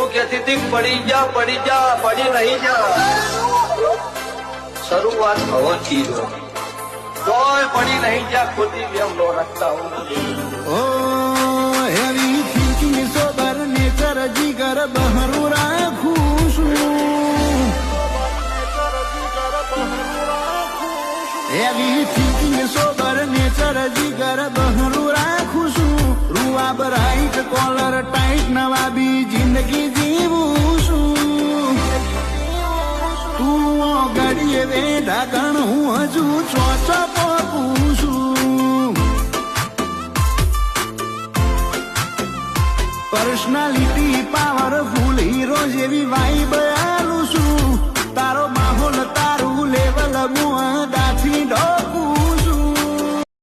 કહેતી હતી પડી જા પડી નહીં જા શરૂઆત થવાથી કોઈ પડી નહીં જા ખોટી બેમ નો રાખતા ઓ હેવી થિંકિંગ સોબર નેચર જીગર બહરું રાખું છું હેવી થિંકિંગ સોબર નેચર જીગર બહરું રાખું છું રૂઆ બ્રાઇટ કોલર ટાઈટ નવાબી જિંદગી જીવું છું તું ગડીએ વે ઢાકણ હું હજુ ચોચો પોકું છું પર્સનાલિટી પાવરફુલ હીરો જેવી વાઈબ આલું છું તારો